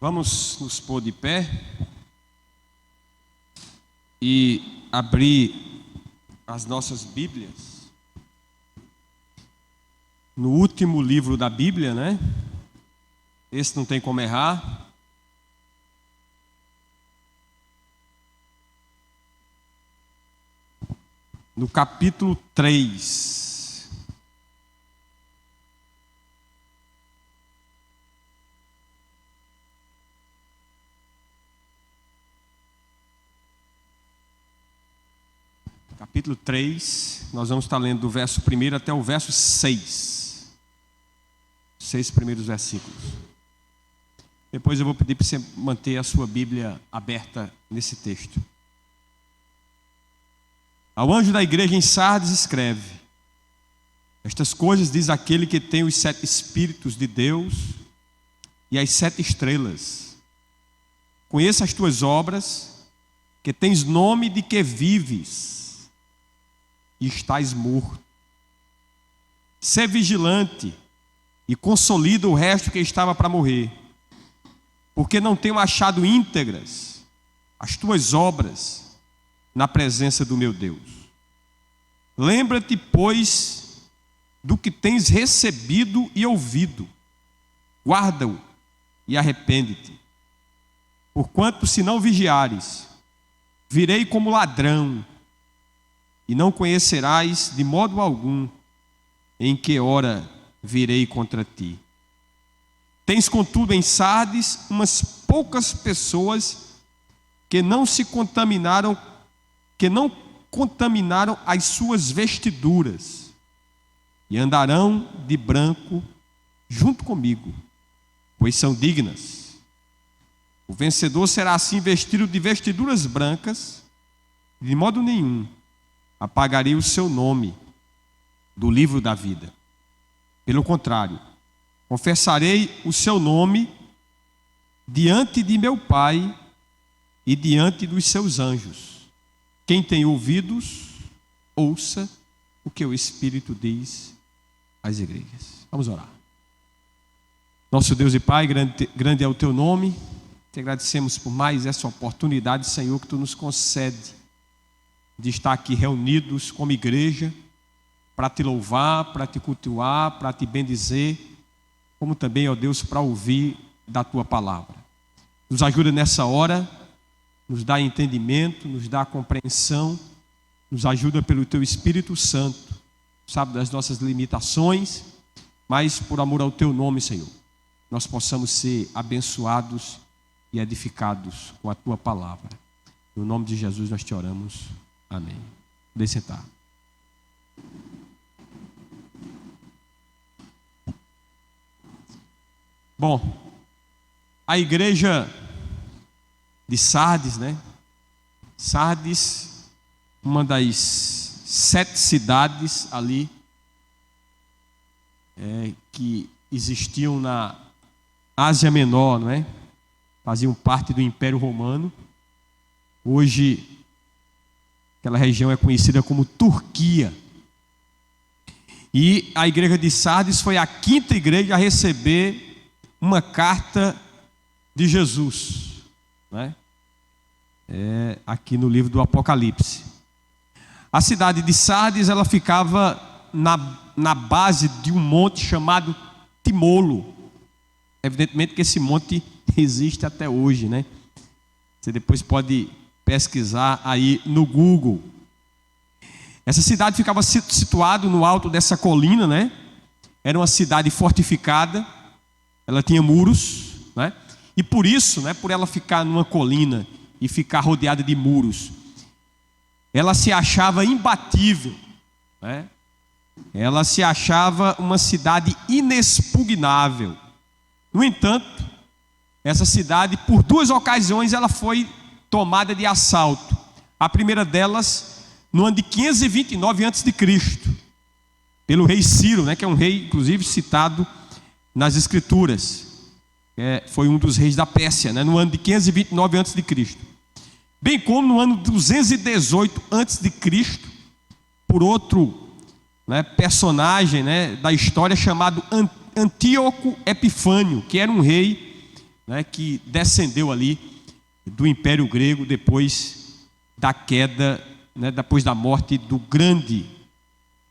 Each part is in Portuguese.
Vamos nos pôr de pé e abrir as nossas Bíblias no último livro da Bíblia, né? Esse não tem como errar. No capítulo 3. Capítulo 3, nós vamos estar lendo do verso 1 até o verso 6. 6 primeiros versículos. Depois eu vou pedir para você manter a sua Bíblia aberta nesse texto. Ao anjo da igreja em Sardes escreve: estas coisas diz aquele que tem os 7 Espíritos de Deus e as 7 estrelas. Conheça as tuas obras, que tens nome de que vives e estás morto. Sê vigilante e consolida o resto que estava para morrer, porque não tenho achado íntegras as tuas obras na presença do meu Deus. Lembra-te, pois, do que tens recebido e ouvido, guarda-o e arrepende-te. Porquanto, se não vigiares, virei como ladrão, e não conhecerás de modo algum em que hora virei contra ti. Tens, contudo, em Sardes umas poucas pessoas que não contaminaram as suas vestiduras, e andarão de branco junto comigo, pois são dignas. O vencedor será assim vestido de vestiduras brancas, de modo nenhum apagarei o seu nome do livro da vida. Pelo contrário, confessarei o seu nome diante de meu Pai e diante dos seus anjos. Quem tem ouvidos, ouça o que o Espírito diz às igrejas. Vamos orar. Nosso Deus e Pai, grande é o teu nome. Te agradecemos por mais essa oportunidade, Senhor, que tu nos concede de estar aqui reunidos como igreja para te louvar, para te cultuar, para te bendizer, como também, ó Deus, para ouvir da tua palavra. Nos ajuda nessa hora, nos dá entendimento, nos dá compreensão, nos ajuda pelo teu Espírito Santo, sabe das nossas limitações, mas por amor ao teu nome, Senhor, nós possamos ser abençoados e edificados com a tua palavra. No nome de Jesus nós te oramos. Amém. Deixe sentar. Bom, a igreja de Sardes, né? Sardes, uma das 7 cidades ali que existiam na Ásia Menor, não é? Faziam parte do Império Romano. Hoje aquela região é conhecida como Turquia. E a igreja de Sardes foi a 5ª igreja a receber uma carta de Jesus, né? Aqui no livro do Apocalipse. A cidade de Sardes, ela ficava na base de um monte chamado Timolo. Evidentemente que esse monte existe até hoje, né? Você depois pode pesquisar aí no Google. Essa cidade ficava situada no alto dessa colina, né? Era uma cidade fortificada, ela tinha muros, né? E por isso, né, por ela ficar numa colina e ficar rodeada de muros, ela se achava imbatível, né? Ela se achava uma cidade inexpugnável. No entanto, essa cidade, por 2 ocasiões, ela foi tomada de assalto. A primeira delas, no ano de 529 a.C., pelo rei Ciro, né, que é um rei, inclusive, citado nas Escrituras. Foi um dos reis da Pérsia, né, no ano de 529 a.C. Bem como no ano 218 a.C., por outro, né, personagem, né, da história chamado Antíoco Epifânio, que era um rei né, que descendeu ali do Império Grego depois da queda, né, depois da morte do grande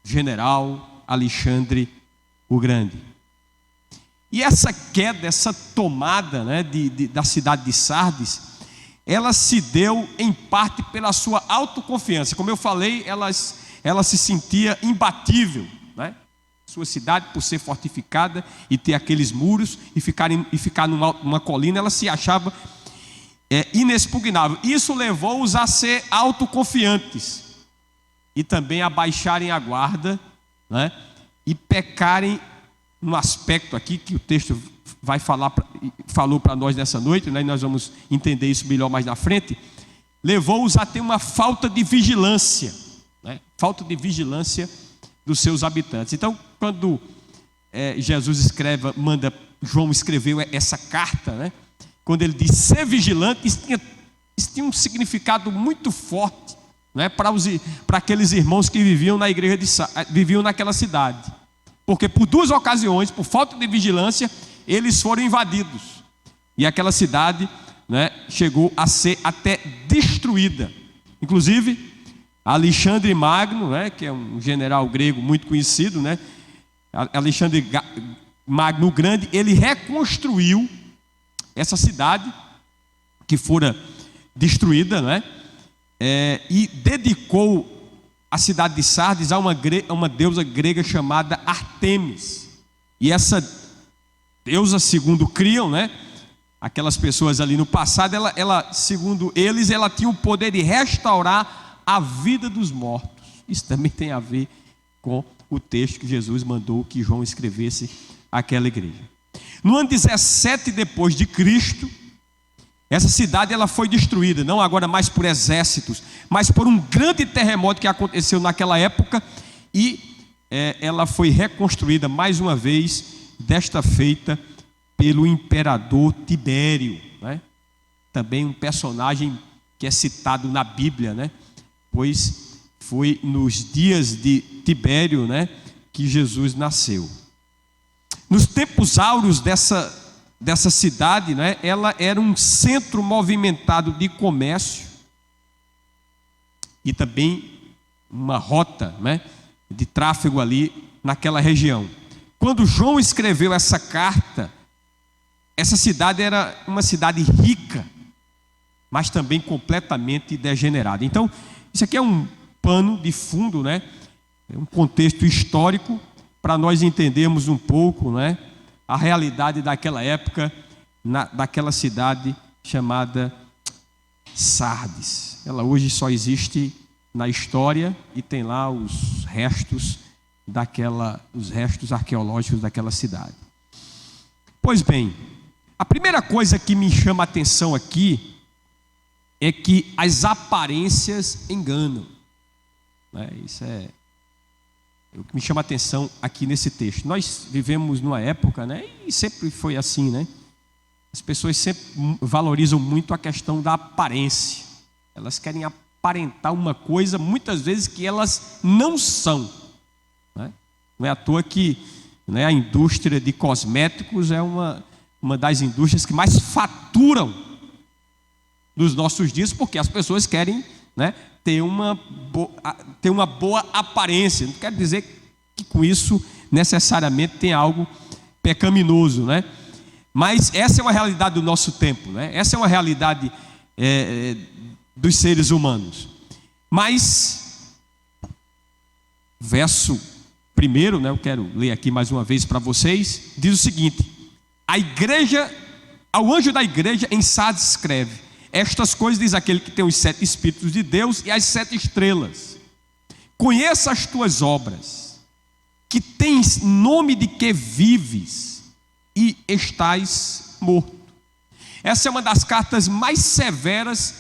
general Alexandre o Grande. E essa queda, essa tomada, né, da cidade de Sardes, ela se deu em parte pela sua autoconfiança. Como eu falei, ela se sentia imbatível, né? Sua cidade, por ser fortificada e ter aqueles muros e ficar numa colina, ela se achava inexpugnável. Isso levou-os a ser autoconfiantes e também a baixarem a guarda, né? E pecarem num aspecto aqui que o texto falou para nós nessa noite, né? E nós vamos entender isso melhor mais na frente. Levou-os a ter uma falta de vigilância, né? Falta de vigilância dos seus habitantes. Então, quando Jesus manda João escreveu essa carta, né? Quando ele diz ser vigilante, isso tinha um significado muito forte, né? Para aqueles irmãos que viviam na igreja viviam naquela cidade, porque por duas ocasiões, por falta de vigilância, eles foram invadidos e aquela cidade, né, chegou a ser até destruída. Inclusive Alexandre Magno, né, que é um general grego muito conhecido, né, Alexandre Magno o Grande, ele reconstruiu essa cidade que fora destruída, né, e dedicou a cidade de Sardes a uma deusa grega chamada Artemis. E essa deusa, segundo criam, né, aquelas pessoas ali no passado, ela, segundo eles, ela tinha o poder de restaurar a vida dos mortos. Isso também tem a ver com o texto que Jesus mandou que João escrevesse àquela igreja. No ano 17 depois de Cristo, essa cidade ela foi destruída, não agora mais por exércitos, mas por um grande terremoto que aconteceu naquela época, e ela foi reconstruída mais uma vez, desta feita pelo imperador Tibério, né? Também um personagem que é citado na Bíblia, né? Pois foi nos dias de Tibério, né, que Jesus nasceu. Nos tempos áureos dessa cidade, né, ela era um centro movimentado de comércio e também uma rota, né, de tráfego ali naquela região. Quando João escreveu essa carta, essa cidade era uma cidade rica, mas também completamente degenerada. Então, isso aqui é um pano de fundo, né? É um contexto histórico para nós entendermos um pouco, né, a realidade daquela época, daquela cidade chamada Sardes. Ela hoje só existe na história e tem lá os restos arqueológicos daquela cidade. Pois bem, a primeira coisa que me chama a atenção aqui é que as aparências enganam, né? Isso é o que me chama a atenção aqui nesse texto. Nós vivemos numa época, né, e sempre foi assim, né? As pessoas sempre valorizam muito a questão da aparência. Elas querem aparentar uma coisa, muitas vezes, que elas não são, né? Não é à toa que, né, a indústria de cosméticos é uma das indústrias que mais faturam nos nossos dias, porque as pessoas querem, né, ter uma boa aparência. Não quer dizer que com isso necessariamente tem algo pecaminoso, né? Mas essa é uma realidade do nosso tempo, né? Essa é uma realidade dos seres humanos. Mas verso 1, né, eu quero ler aqui mais uma vez para vocês, diz o seguinte: ao anjo da igreja em Sardes escreve: estas coisas diz aquele que tem os 7 Espíritos de Deus e as 7 estrelas. Conheça as tuas obras, que tens nome de que vives e estás morto. Essa é uma das cartas mais severas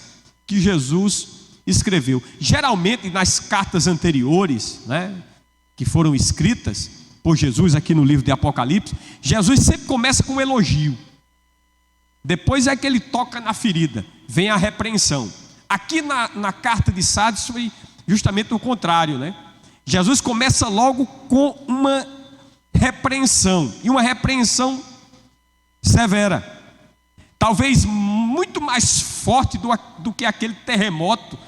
que Jesus escreveu. Geralmente nas cartas anteriores, né, que foram escritas por Jesus aqui no livro de Apocalipse, Jesus sempre começa com um elogio. Depois é que ele toca na ferida, vem a repreensão. Aqui na carta de Sardes foi justamente o contrário, né? Jesus começa logo com uma repreensão, e uma repreensão severa. talvez muito mais forte do que aquele terremoto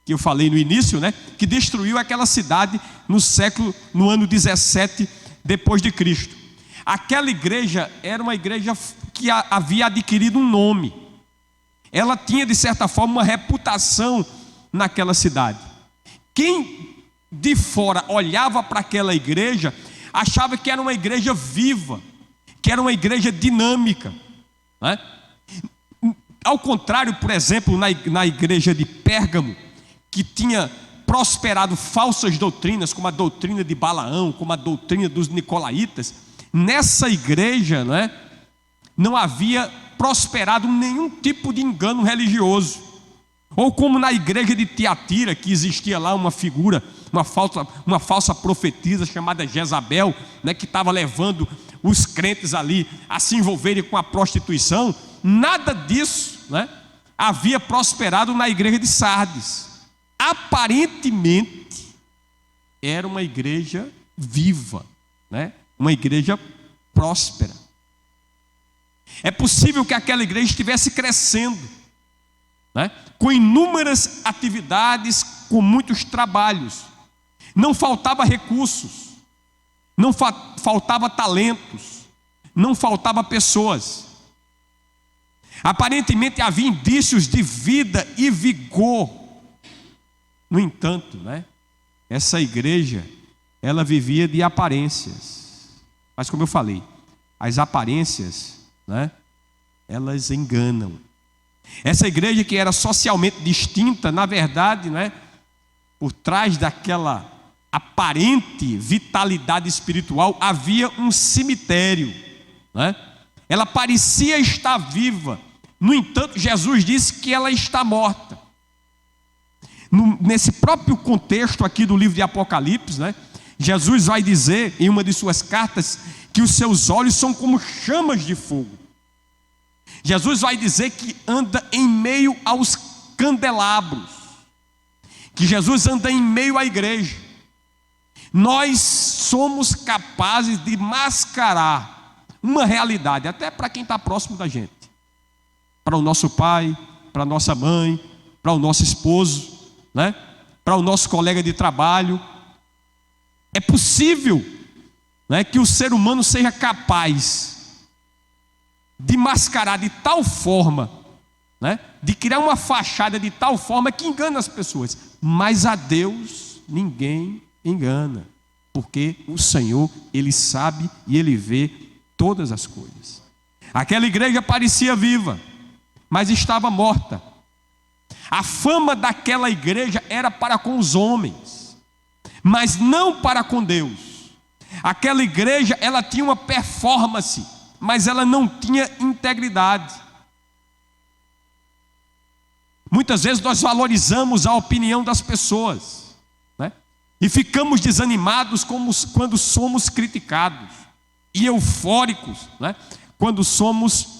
que eu falei no início, né, que destruiu aquela cidade no ano 17 depois de Cristo. Aquela igreja era uma igreja que havia adquirido um nome. Ela tinha, de certa forma, uma reputação naquela cidade. Quem de fora olhava para aquela igreja achava que era uma igreja viva, que era uma igreja dinâmica, né? Ao contrário, por exemplo, na igreja de Pérgamo, que tinha prosperado falsas doutrinas, como a doutrina de Balaão, como a doutrina dos nicolaítas, nessa igreja, né, não havia prosperado nenhum tipo de engano religioso. Ou como na igreja de Tiatira, que existia lá uma figura, uma falsa profetisa chamada Jezabel, né, que estava levando os crentes ali a se envolverem com a prostituição. Nada disso, né, havia prosperado na igreja de Sardes. Aparentemente era uma igreja viva, né, uma igreja próspera. É possível que aquela igreja estivesse crescendo, né, com inúmeras atividades, com muitos trabalhos. Não faltava recursos, não faltava talentos, não faltava pessoas. Aparentemente havia indícios de vida e vigor. No entanto, né, essa igreja, ela vivia de aparências. Mas como eu falei, as aparências, né, elas enganam. Essa igreja que era socialmente distinta, na verdade, né, por trás daquela aparente vitalidade espiritual, havia um cemitério, né? Ela parecia estar viva, no entanto, Jesus disse que ela está morta. Nesse próprio contexto aqui do livro de Apocalipse, né, Jesus vai dizer em uma de suas cartas que os seus olhos são como chamas de fogo. Jesus vai dizer que anda em meio aos candelabros, que Jesus anda em meio à igreja. Nós somos capazes de mascarar uma realidade, até para quem está próximo da gente, para o nosso pai, para a nossa mãe, para o nosso esposo, né, para o nosso colega de trabalho. É possível, né, que o ser humano seja capaz de mascarar de tal forma, né, de criar uma fachada de tal forma que engana as pessoas, mas a Deus ninguém engana, porque o Senhor, Ele sabe e Ele vê todas as coisas. Aquela igreja parecia viva, mas estava morta. A fama daquela igreja era para com os homens, mas não para com Deus. Aquela igreja, ela tinha uma performance, mas ela não tinha integridade. Muitas vezes nós valorizamos a opinião das pessoas, né, e ficamos desanimados quando somos criticados, e eufóricos, né, quando somos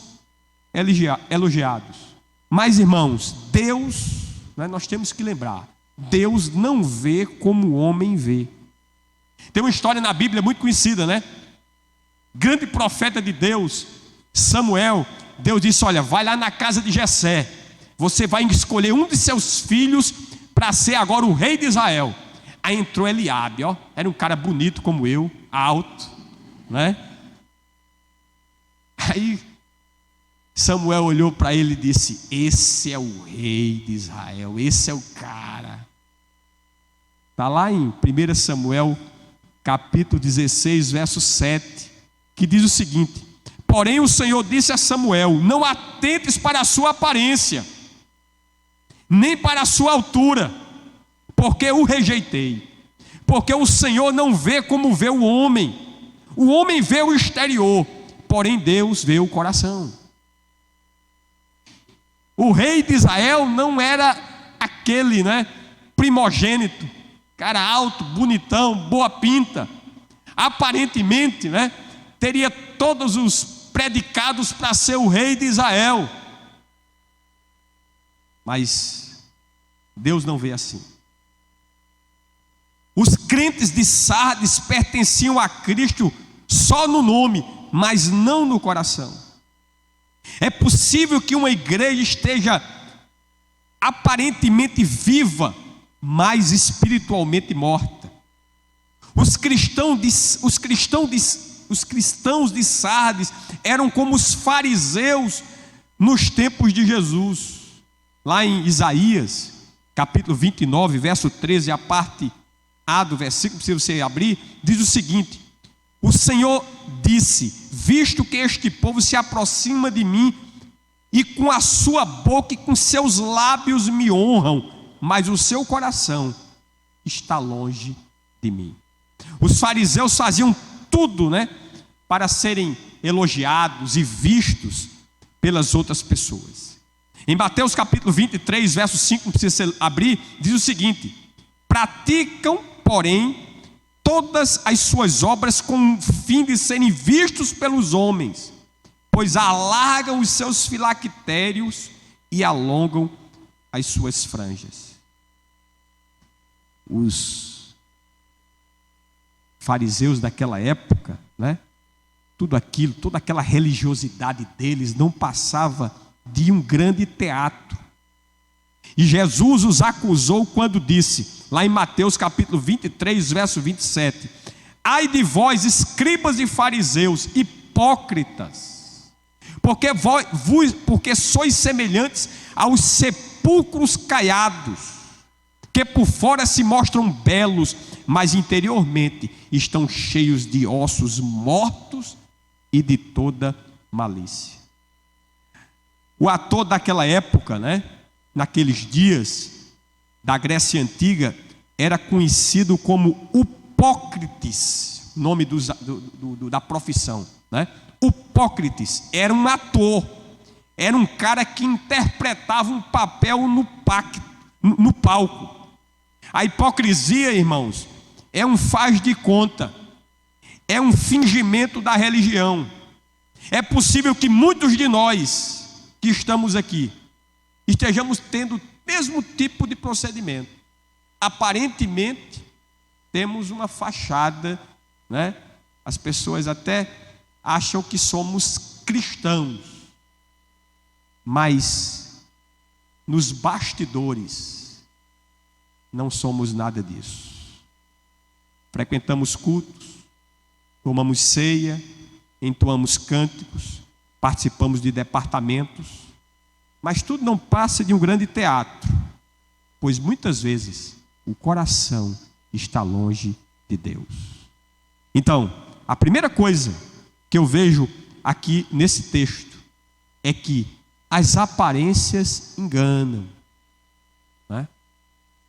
elogiados. Mas, irmãos, Deus, né, nós temos que lembrar, Deus não vê como o homem vê. Tem uma história na Bíblia muito conhecida, né? Grande profeta de Deus, Samuel. Deus disse: olha, vai lá na casa de Jessé, você vai escolher um de seus filhos para ser agora o rei de Israel. Aí entrou Eliabe, ó, era um cara bonito como eu, alto, né? Aí Samuel olhou para ele e disse: esse é o rei de Israel, esse é o cara. Está lá em 1 Samuel capítulo 16, verso 7, que diz o seguinte: porém o Senhor disse a Samuel: não atentes para a sua aparência, nem para a sua altura, porque o rejeitei. Porque o Senhor não vê como vê o homem vê o exterior, porém Deus vê o coração. O rei de Israel não era aquele, né, primogênito, cara alto, bonitão, boa pinta. Aparentemente, né, teria todos os predicados para ser o rei de Israel. Mas Deus não vê assim. Os crentes de Sardes pertenciam a Cristo só no nome, mas não no coração. É possível que uma igreja esteja aparentemente viva, mas espiritualmente morta. Os cristãos de Sardes eram como os fariseus nos tempos de Jesus. Lá em Isaías, capítulo 29, verso 13, a parte A do versículo, se você abrir, diz o seguinte: o Senhor disse: visto que este povo se aproxima de mim, e com a sua boca e com seus lábios me honram, mas o seu coração está longe de mim. Os fariseus faziam tudo, para serem elogiados e vistos pelas outras pessoas. Em Mateus capítulo 23, verso 5, não precisa abrir, diz o seguinte: praticam, porém, todas as suas obras com o fim de serem vistos pelos homens, pois alargam os seus filactérios e alongam as suas franjas. Os fariseus daquela época, tudo aquilo, toda aquela religiosidade deles não passava de um grande teatro. E Jesus os acusou quando disse, lá em Mateus capítulo 23, verso 27, ai de vós, escribas e fariseus, hipócritas, porque sois semelhantes aos sepulcros caiados, que por fora se mostram belos, mas interiormente estão cheios de ossos mortos e de toda malícia. O ator daquela época, naqueles dias da Grécia Antiga, era conhecido como Hipócrates, nome da profissão. Hipócrates era um ator, era um cara que interpretava um papel no palco. A hipocrisia, irmãos, é um faz de conta, é um fingimento da religião. É possível que muitos de nós que estamos aqui estejamos tendo o mesmo tipo de procedimento. Aparentemente temos uma fachada, as pessoas até acham que somos cristãos, mas nos bastidores não somos nada disso. Frequentamos cultos, tomamos ceia, entoamos cânticos, participamos de departamentos, mas tudo não passa de um grande teatro, pois muitas vezes o coração está longe de Deus. Então, a primeira coisa que eu vejo aqui nesse texto é que as aparências enganam.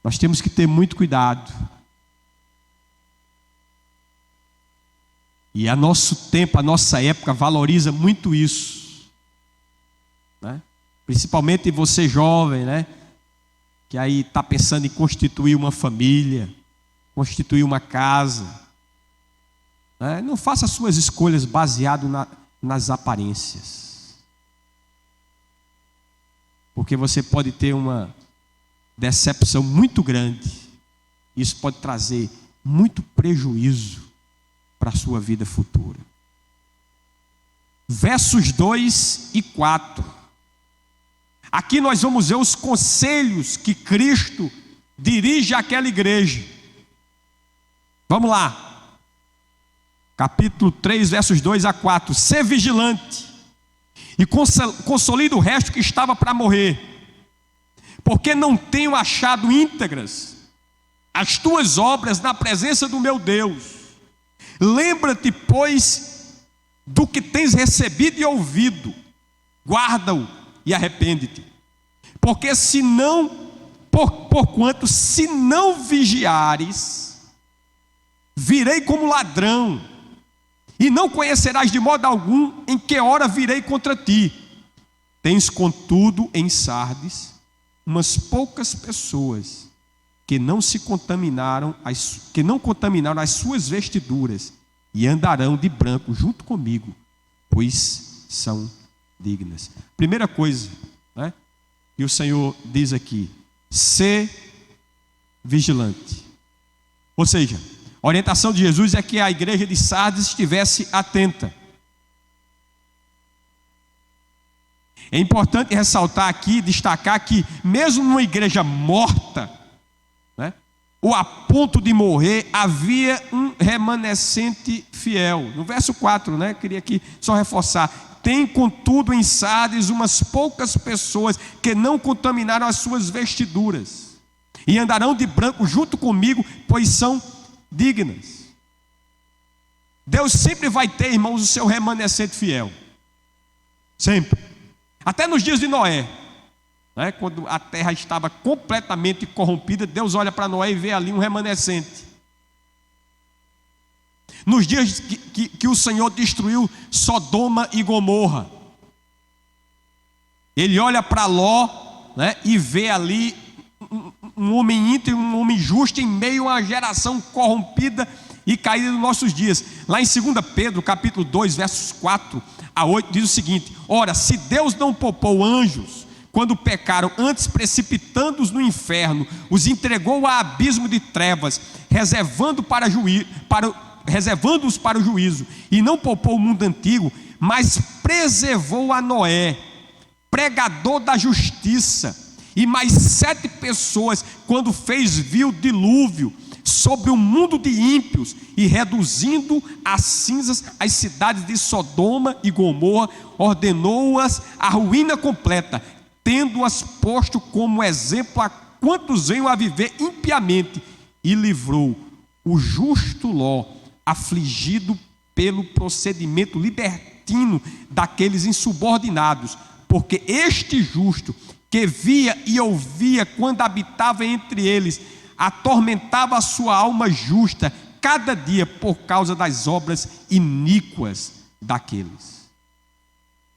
Nós temos que ter muito cuidado. E a nosso tempo, a nossa época valoriza muito isso, Principalmente você jovem, que aí está pensando em constituir uma família, constituir uma casa, Não faça suas escolhas baseado nas aparências, porque você pode ter uma decepção muito grande. Isso pode trazer muito prejuízo para a sua vida futura. Versos 2 e 4. Aqui nós vamos ver os conselhos que Cristo dirige àquela igreja. Vamos lá. Capítulo 3, versos 2 a 4. Sê vigilante e consolida o resto que estava para morrer, porque não tenho achado íntegras as tuas obras na presença do meu Deus. Lembra-te, pois, do que tens recebido e ouvido, guarda-o e arrepende-te. Porque porquanto se não vigiares, virei como ladrão, e não conhecerás de modo algum em que hora virei contra ti. Tens, contudo, em Sardes umas poucas pessoas que não contaminaram as suas vestiduras, e andarão de branco junto comigo, pois são dignas. Primeira coisa, que o Senhor diz aqui: ser vigilante. Ou seja, a orientação de Jesus é que a igreja de Sardes estivesse atenta. É importante ressaltar aqui, destacar que mesmo numa igreja morta, né, ou a ponto de morrer, havia um remanescente fiel. No verso 4, né, queria aqui só reforçar: tem contudo em Sardes umas poucas pessoas que não contaminaram as suas vestiduras, e andarão de branco junto comigo, pois são dignas. Deus sempre vai ter, irmãos, o seu remanescente fiel. Sempre. Até nos dias de Noé, né, quando a terra estava completamente corrompida, Deus olha para Noé e vê ali um remanescente. Nos dias que o Senhor destruiu Sodoma e Gomorra, Ele olha para Ló, né, e vê ali um homem íntegro, um homem justo em meio a uma geração corrompida e caída dos nossos dias. Lá em 2 Pedro, capítulo 2, versos 4 a 8, diz o seguinte: ora, se Deus não poupou anjos quando pecaram, antes precipitando-os no inferno, os entregou a abismo de trevas, reservando-os para o juízo, e não poupou o mundo antigo, mas preservou a Noé, pregador da justiça, e mais 7 pessoas, quando fez vir o dilúvio sobre o mundo de ímpios, e reduzindo a cinzas as cidades de Sodoma e Gomorra, ordenou-as à ruína completa, tendo-as posto como exemplo a quantos venham a viver impiamente, e livrou o justo Ló, afligido pelo procedimento libertino daqueles insubordinados, porque este justo, que via e ouvia quando habitava entre eles, atormentava a sua alma justa cada dia por causa das obras iníquas daqueles.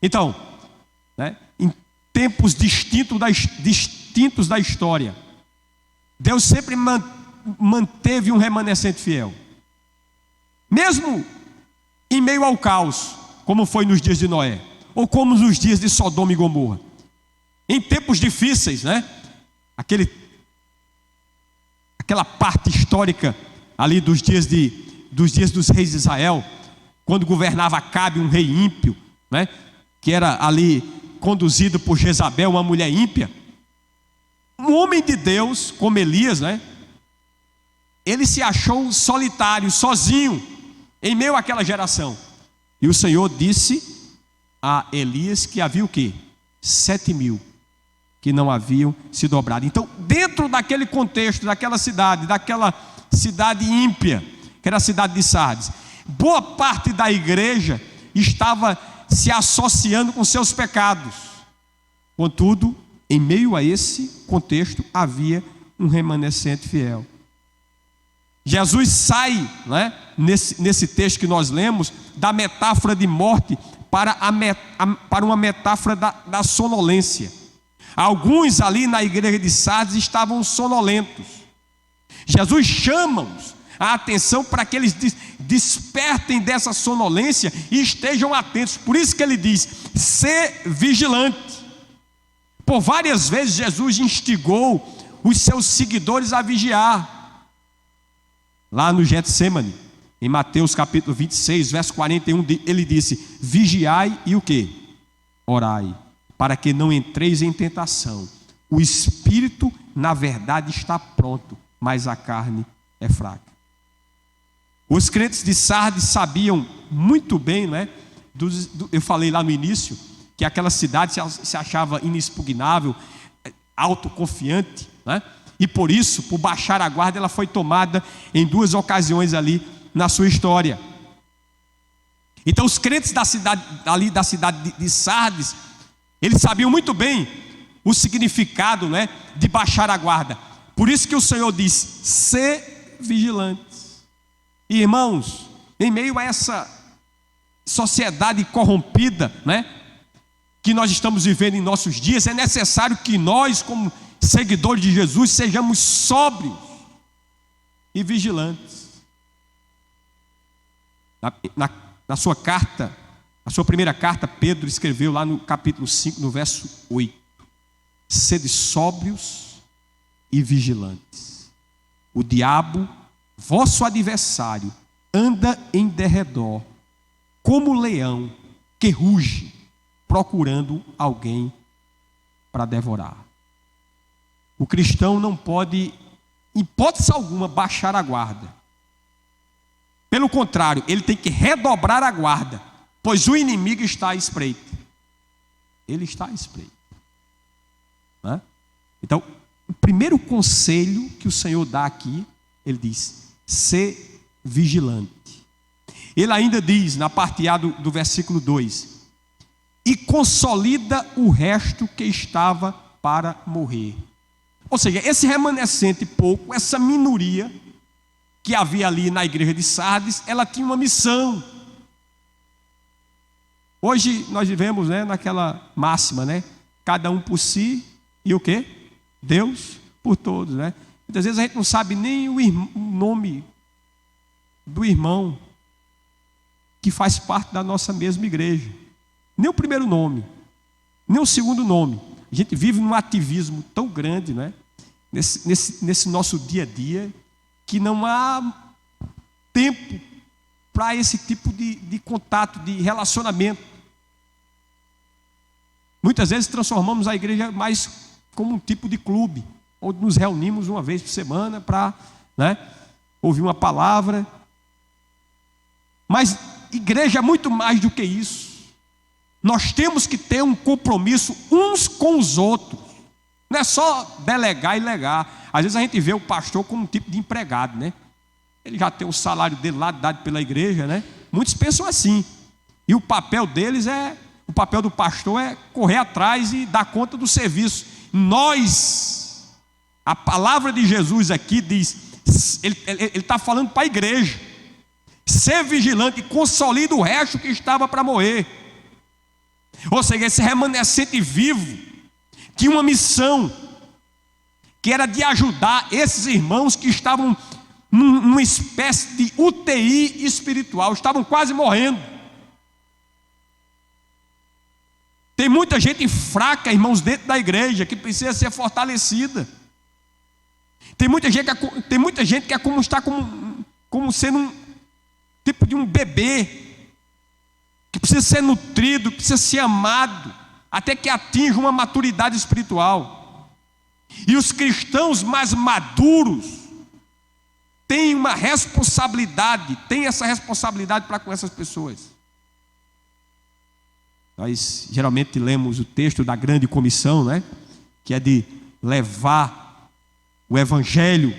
Então, né, em tempos distintos da história, Deus sempre manteve um remanescente fiel, mesmo em meio ao caos, como foi nos dias de Noé, ou como nos dias de Sodoma e Gomorra. Em tempos difíceis, né? Aquela parte histórica ali dos dias dos reis de Israel, quando governava Acabe, um rei ímpio, né? Que era ali conduzido por Jezabel, uma mulher ímpia. Um homem de Deus, como Elias, né? Ele se achou solitário, sozinho, em meio àquela geração. E o Senhor disse a Elias que havia o quê? 7.000 que não haviam se dobrado. Então, dentro daquele contexto, daquela cidade ímpia, que era a cidade de Sardes, boa parte da igreja estava se associando com seus pecados. Contudo, em meio a esse contexto, havia um remanescente fiel. Jesus sai, né, nesse texto que nós lemos, da metáfora de morte para uma metáfora da sonolência. Alguns ali na igreja de Sardes estavam sonolentos. Jesus chama-os a atenção para que eles despertem dessa sonolência e estejam atentos. Por isso que ele diz: ser vigilante. Por várias vezes Jesus instigou os seus seguidores a vigiar. Lá no Getsemane, em Mateus capítulo 26, verso 41, ele disse: vigiai e o quê? Orai, para que não entreis em tentação. O espírito, na verdade, está pronto, mas a carne é fraca. Os crentes de Sardes sabiam muito bem, né? Eu falei lá no início que aquela cidade se achava inexpugnável, autoconfiante, né? E por isso, por baixar a guarda, ela foi tomada em 2 ocasiões ali na sua história. Então, os crentes da cidade de Sardes, eles sabiam muito bem o significado, né, de baixar a guarda. Por isso que o Senhor diz: ser vigilantes. E, irmãos, em meio a essa sociedade corrompida, né, que nós estamos vivendo em nossos dias, é necessário que nós, como seguidores de Jesus, sejamos sóbrios e vigilantes. Na sua carta, a sua primeira carta, Pedro escreveu lá no capítulo 5, no verso 8: sede sóbrios e vigilantes. O diabo, vosso adversário, anda em derredor, como leão que ruge, procurando alguém para devorar. O cristão não pode, em hipótese alguma, baixar a guarda. Pelo contrário, ele tem que redobrar a guarda, pois o inimigo está à espreita. Ele está à espreita. Né? Então, o primeiro conselho que o Senhor dá aqui, ele diz: ser vigilante. Ele ainda diz, na parte A do versículo 2: e consolida o resto que estava para morrer. Ou seja, esse remanescente pouco, essa minoria que havia ali na igreja de Sardes, ela tinha uma missão. Hoje nós vivemos, né, naquela máxima, né? Cada um por si e o quê? Deus por todos, né? Muitas vezes a gente não sabe nem o nome do irmão que faz parte da nossa mesma igreja. Nem o primeiro nome, nem o segundo nome. A gente vive num ativismo tão grande, né? Nesse nosso dia a dia, que não há tempo para esse tipo de contato, de relacionamento. Muitas vezes transformamos a igreja mais como um tipo de clube, onde nos reunimos uma vez por semana para, né, ouvir uma palavra. Mas igreja é muito mais do que isso. Nós temos que ter um compromisso uns com os outros. Não é só delegar e legar. Às vezes a gente vê o pastor como um tipo de empregado, né? Ele já tem o salário dele lá dado pela igreja, né? Muitos pensam assim. E o papel deles o papel do pastor é correr atrás e dar conta do serviço. Nós, a palavra de Jesus aqui diz, ele está falando para a igreja: ser vigilante e consolida o resto que estava para morrer. Ou seja, esse remanescente vivo tinha uma missão, que era de ajudar esses irmãos que estavam numa espécie de UTI espiritual, estavam quase morrendo. Tem muita gente fraca, irmãos, dentro da igreja, que precisa ser fortalecida. Tem muita gente que é como estar como sendo um tipo de um bebê, que precisa ser nutrido, precisa ser amado, até que atinja uma maturidade espiritual. E os cristãos mais maduros têm uma responsabilidade, têm essa responsabilidade para com essas pessoas. Nós geralmente lemos o texto da grande comissão, né? Que é de levar o evangelho,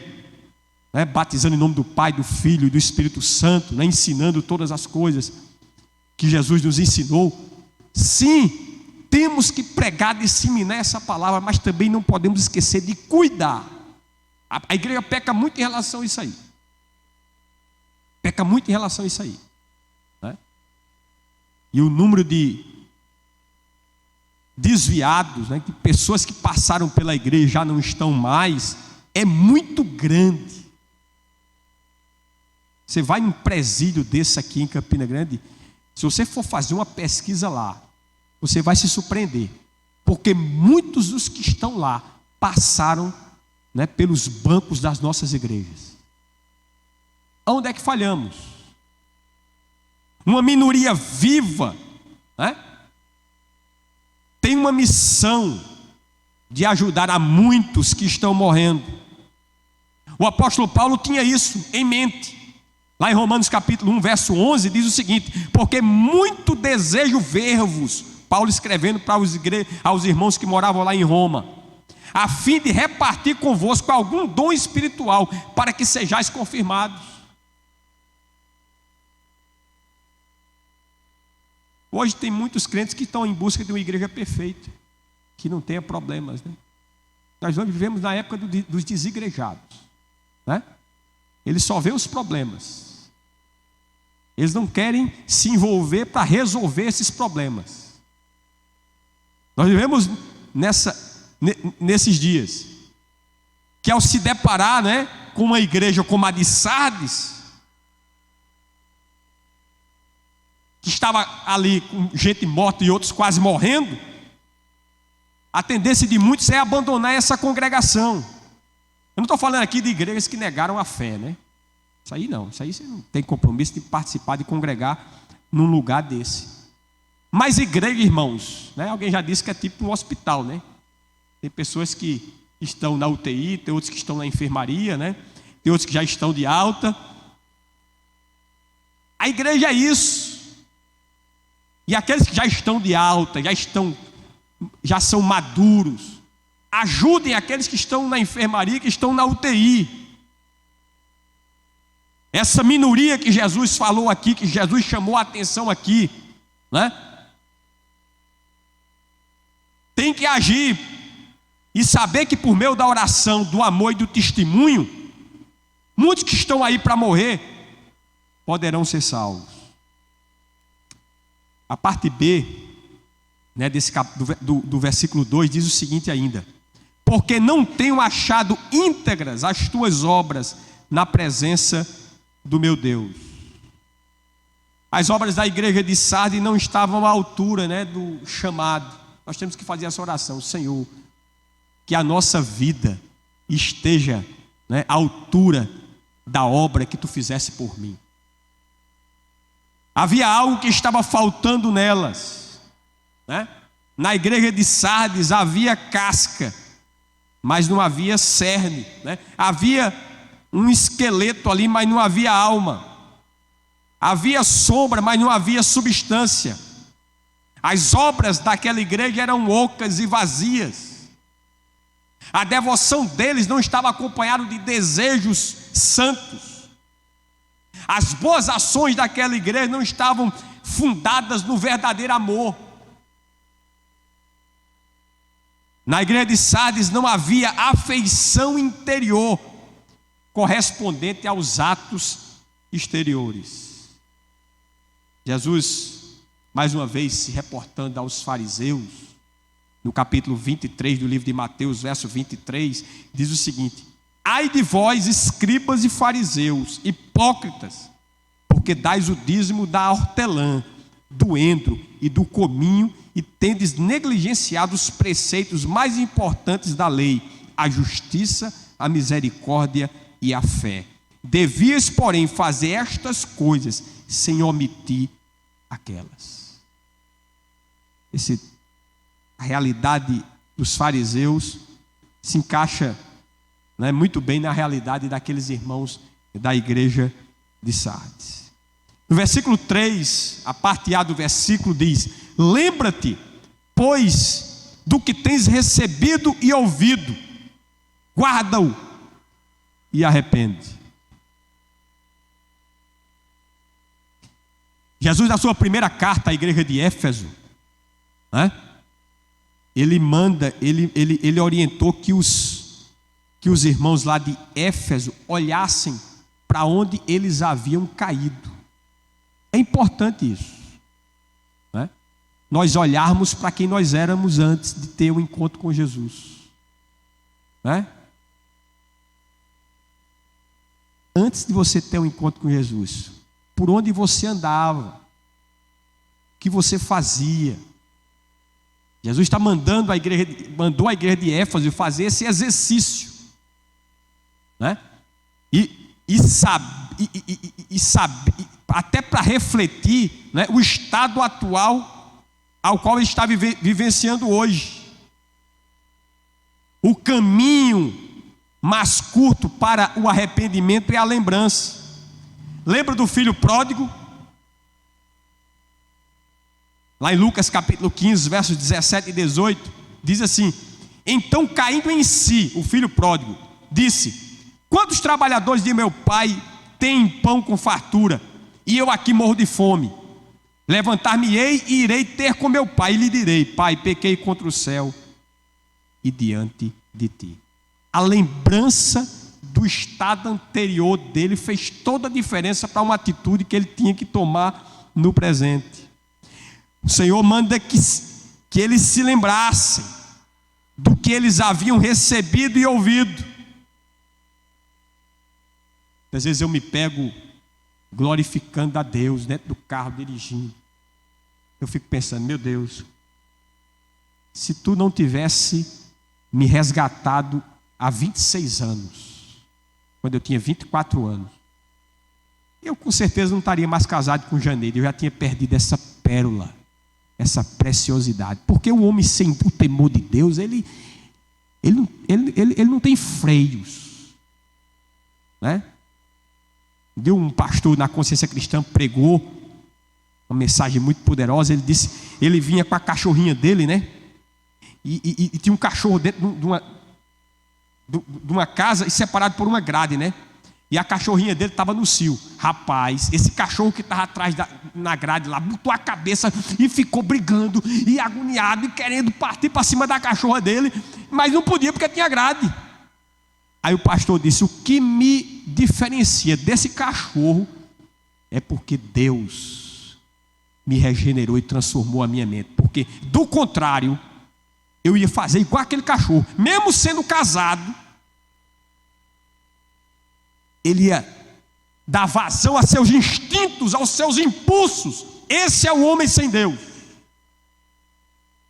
né? Batizando em nome do Pai, do Filho e do Espírito Santo, né? Ensinando todas as coisas que Jesus nos ensinou. Sim, temos que pregar, disseminar essa palavra, mas também não podemos esquecer de cuidar. A igreja peca muito em relação a isso aí. Peca muito em relação a isso aí, né? E o número de desviados, né, de pessoas que passaram pela igreja e já não estão mais, é muito grande. Você vai num presídio desse aqui em Campina Grande, se você for fazer uma pesquisa lá, você vai se surpreender, porque muitos dos que estão lá passaram, né, pelos bancos das nossas igrejas. Onde é que falhamos? Uma minoria viva, né, tem uma missão de ajudar a muitos que estão morrendo. O apóstolo Paulo tinha isso em mente. Lá em Romanos capítulo 1, verso 11, diz o seguinte: porque muito desejo ver-vos, Paulo escrevendo para aos irmãos que moravam lá em Roma, a fim de repartir convosco algum dom espiritual, para que sejais confirmados. Hoje tem muitos crentes que estão em busca de uma igreja perfeita, que não tenha problemas, né? Nós vivemos na época dos desigrejados, né? Eles só veem os problemas. Eles não querem se envolver para resolver esses problemas. Nós vivemos nesses dias, que ao se deparar, né, com uma igreja como a de Sardes, que estava ali com gente morta e outros quase morrendo, a tendência de muitos é abandonar essa congregação. Eu não estou falando aqui de igrejas que negaram a fé, né? Isso aí não, isso aí você não tem compromisso de participar, de congregar num lugar desse. Mas igreja, irmãos, né? Alguém já disse que é tipo um hospital, né? Tem pessoas que estão na UTI, tem outros que estão na enfermaria, né? Tem outros que já estão de alta. A igreja é isso. E aqueles que já estão de alta, já são maduros, ajudem aqueles que estão na enfermaria, que estão na UTI. Essa minoria que Jesus falou aqui, que Jesus chamou a atenção aqui, né? Tem que agir e saber que por meio da oração, do amor e do testemunho, muitos que estão aí para morrer poderão ser salvos. A parte B, né, do versículo 2 diz o seguinte ainda: porque não tenho achado íntegras as tuas obras na presença do meu Deus. As obras da igreja de Sardes não estavam à altura, né, do chamado. Nós temos que fazer essa oração: Senhor, que a nossa vida esteja, né, à altura da obra que tu fizesse por mim. Havia algo que estava faltando nelas, né? Na igreja de Sardes havia casca, mas não havia cerne, né? Havia um esqueleto ali, mas não havia alma. Havia sombra, mas não havia substância. As obras daquela igreja eram ocas e vazias. A devoção deles não estava acompanhada de desejos santos. As boas ações daquela igreja não estavam fundadas no verdadeiro amor. Na igreja de Sardes não havia afeição interior correspondente aos atos exteriores. Jesus, mais uma vez, se reportando aos fariseus, no capítulo 23 do livro de Mateus, verso 23, diz o seguinte: ai de vós, escribas e fariseus, hipócritas, porque dais o dízimo da hortelã, do endro e do cominho, e tendes negligenciado os preceitos mais importantes da lei, a justiça, a misericórdia e a fé. Devias, porém, fazer estas coisas sem omitir aquelas. A realidade dos fariseus se encaixa, né, muito bem na realidade daqueles irmãos da igreja de Sardes. No versículo 3, a parte A do versículo diz: lembra-te, pois, do que tens recebido e ouvido, guarda-o e arrepende. Jesus, na sua primeira carta à igreja de Éfeso, né, ele orientou que os irmãos lá de Éfeso olhassem para onde eles haviam caído. É importante isso, né? Nós olharmos para quem nós éramos antes de ter o encontro com Jesus, né? Antes de você ter um encontro com Jesus, por onde você andava, o que você fazia. Jesus está mandou a igreja de Éfeso fazer esse exercício, né? Até para refletir, né, o estado atual ao qual ele está vivenciando hoje. O caminho mais curto para o arrependimento é a lembrança. Lembra do filho pródigo? Lá em Lucas capítulo 15, versos 17 e 18, diz assim: então, caindo em si, o filho pródigo disse: quantos trabalhadores de meu pai têm pão com fartura, e eu aqui morro de fome? Levantar-me-ei e irei ter com meu pai, e lhe direi: pai, pequei contra o céu e diante de ti. A lembrança do estado anterior dele fez toda a diferença para uma atitude que ele tinha que tomar no presente. O Senhor manda que eles se lembrassem do que eles haviam recebido e ouvido. Às vezes eu me pego glorificando a Deus dentro do carro dirigindo. Eu fico pensando: meu Deus, se tu não tivesse me resgatado há 26 anos, quando eu tinha 24 anos, eu com certeza não estaria mais casado com Janeiro. Eu já tinha perdido essa pérola essa preciosidade. Porque o homem sem o temor de Deus, ele não tem freios, né? Deu um pastor na Consciência Cristã, pregou uma mensagem muito poderosa. Ele disse, ele vinha com a cachorrinha dele, né? E tinha um cachorro dentro de uma casa e separado por uma grade, né? E a cachorrinha dele estava no cio. Rapaz, esse cachorro que estava atrás na grade lá, botou a cabeça e ficou brigando e agoniado e querendo partir para cima da cachorra dele, mas não podia porque tinha grade. Aí o pastor disse, o que me diferencia desse cachorro é porque Deus me regenerou e transformou a minha mente. Porque do contrário, eu ia fazer igual aquele cachorro, mesmo sendo casado, ele ia dar vazão a seus instintos, aos seus impulsos. Esse é o homem sem Deus.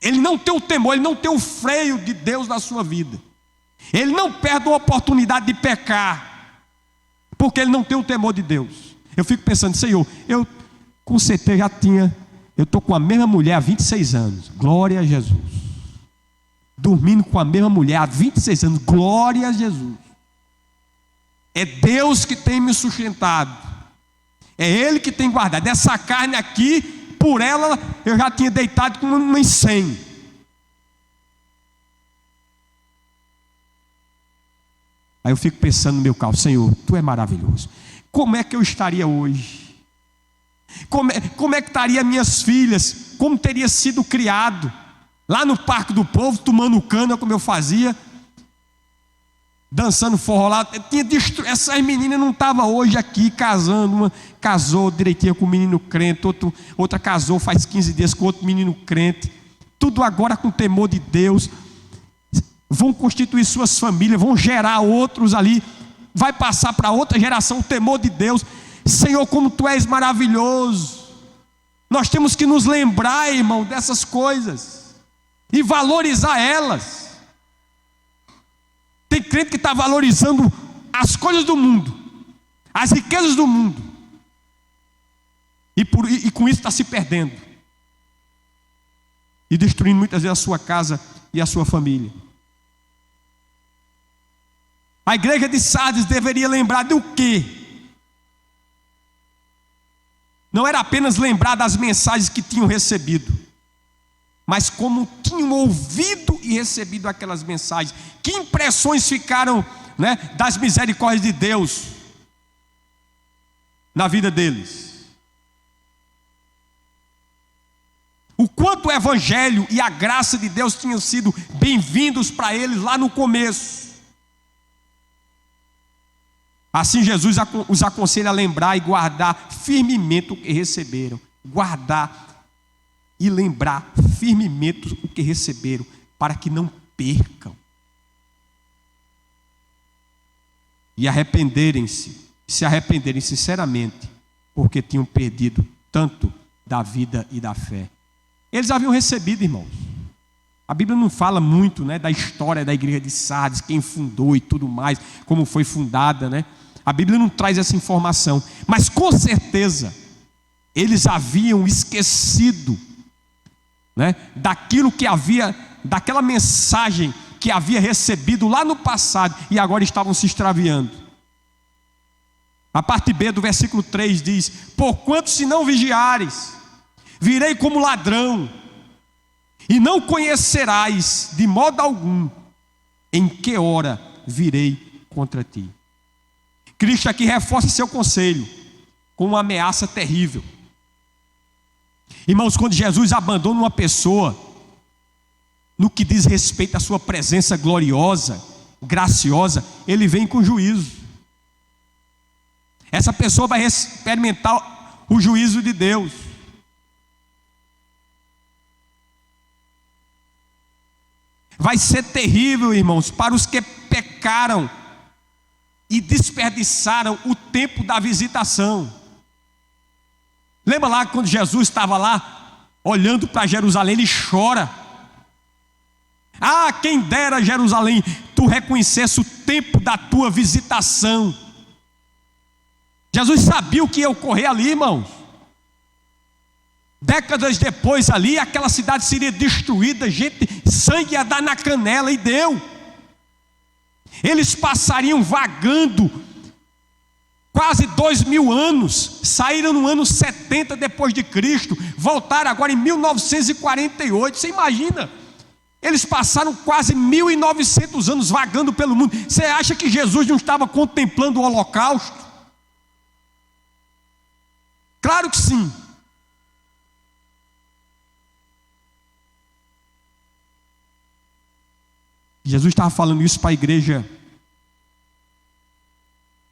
Ele não tem o temor, ele não tem o freio de Deus na sua vida. Ele não perde a oportunidade de pecar, porque ele não tem o temor de Deus. Eu fico pensando, Senhor, eu com certeza eu estou com a mesma mulher há 26 anos, glória a Jesus. Dormindo com a mesma mulher há 26 anos, glória a Jesus. É Deus que tem me sustentado, é Ele que tem guardado. Essa carne aqui, por ela, eu já tinha deitado com umas 100. Aí eu fico pensando no meu carro, Senhor, Tu é maravilhoso. Como é que eu estaria hoje? Como é que estaria minhas filhas? Como teria sido criado? Lá no Parque do Povo, tomando cana como eu fazia, dançando forró lá. Essas meninas não estavam hoje aqui casando. Uma casou direitinho com um menino crente, outra casou faz 15 dias com outro menino crente. Tudo agora com temor de Deus. Vão constituir suas famílias, vão gerar outros ali. Vai passar para outra geração o temor de Deus. Senhor, como Tu és maravilhoso. Nós temos que nos lembrar, irmão, dessas coisas e valorizar elas. Tem crente que está valorizando as coisas do mundo, as riquezas do mundo, e com isso está se perdendo e destruindo muitas vezes a sua casa e a sua família. A igreja de Sardes deveria lembrar do quê? Não era apenas lembrar das mensagens que tinham recebido, mas como tinham ouvido e recebido aquelas mensagens. Que impressões ficaram, né, das misericórdias de Deus na vida deles. O quanto o evangelho e a graça de Deus tinham sido bem-vindos para eles lá no começo. Assim Jesus os aconselha a lembrar e guardar firmemente o que receberam. Guardar e lembrar firmemente o que receberam, para que não percam. E se arrependerem sinceramente, porque tinham perdido tanto da vida e da fé. Eles haviam recebido, irmãos. A Bíblia não fala muito, né, da história da igreja de Sardes, quem fundou e tudo mais, como foi fundada, né? A Bíblia não traz essa informação, mas com certeza eles haviam esquecido, né, daquela mensagem que havia recebido lá no passado e agora estavam se extraviando. A parte B do versículo 3 diz: porquanto se não vigiares, virei como ladrão, e não conhecerás de modo algum em que hora virei contra ti. Cristo aqui reforça seu conselho com uma ameaça terrível. Irmãos, quando Jesus abandona uma pessoa no que diz respeito à sua presença gloriosa, graciosa, Ele vem com juízo. Essa pessoa vai experimentar o juízo de Deus. Vai ser terrível, irmãos, para os que pecaram e desperdiçaram o tempo da visitação. Lembra lá quando Jesus estava lá, olhando para Jerusalém, ele chora. Ah, quem dera, Jerusalém, tu reconhecesse o tempo da tua visitação. Jesus sabia o que ia ocorrer ali, irmãos. Décadas depois ali, aquela cidade seria destruída, sangue ia dar na canela, e deu. Eles passariam vagando quase 2000 anos, saíram no ano 70 depois de Cristo, voltaram agora em 1948, você imagina? Eles passaram quase 1900 anos vagando pelo mundo. Você acha que Jesus não estava contemplando o holocausto? Claro que sim. Jesus estava falando isso para a igreja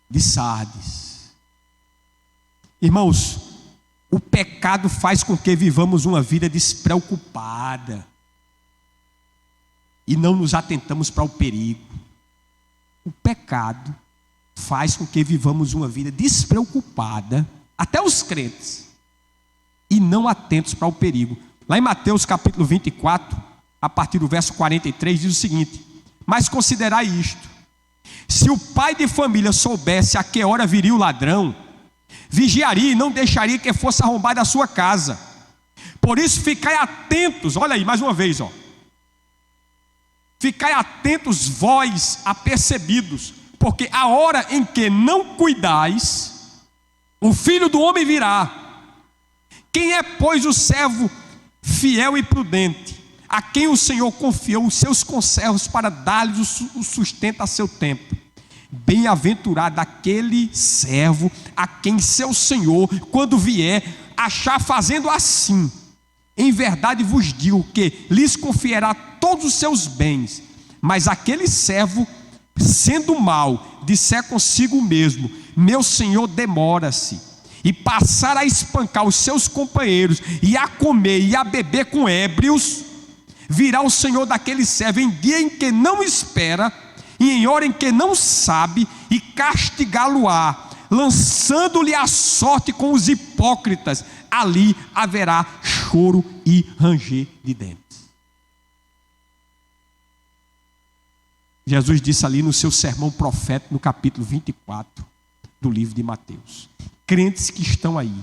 de Sardes. Irmãos, o pecado faz com que vivamos uma vida despreocupada e não nos atentamos para o perigo. O pecado faz com que vivamos uma vida despreocupada, até os crentes, e não atentos para o perigo. Lá em Mateus capítulo 24, a partir do verso 43, diz o seguinte: mas considerai isto: se o pai de família soubesse a que hora viria o ladrão, vigiaria e não deixaria que fosse arrombada a sua casa. Por isso ficai atentos. Olha aí, mais uma vez, ficai atentos vós apercebidos, porque a hora em que não cuidais, o Filho do Homem virá. Quem é, pois, o servo fiel e prudente, a quem o Senhor confiou os seus conservos para dar-lhes o sustento a seu tempo? Bem-aventurado aquele servo a quem seu Senhor, quando vier, achar fazendo assim. Em verdade vos digo que lhes confiará todos os seus bens. Mas aquele servo, sendo mau, disser consigo mesmo: meu Senhor demora-se, e passar a espancar os seus companheiros, e a comer e a beber com ébrios, virá o Senhor daquele servo em dia em que não espera, e em hora em que não sabe, e castigá-lo-á, lançando-lhe a sorte com os hipócritas. Ali haverá choro e ranger de dentes. Jesus disse ali no seu sermão profético, no capítulo 24 do livro de Mateus: crentes que estão aí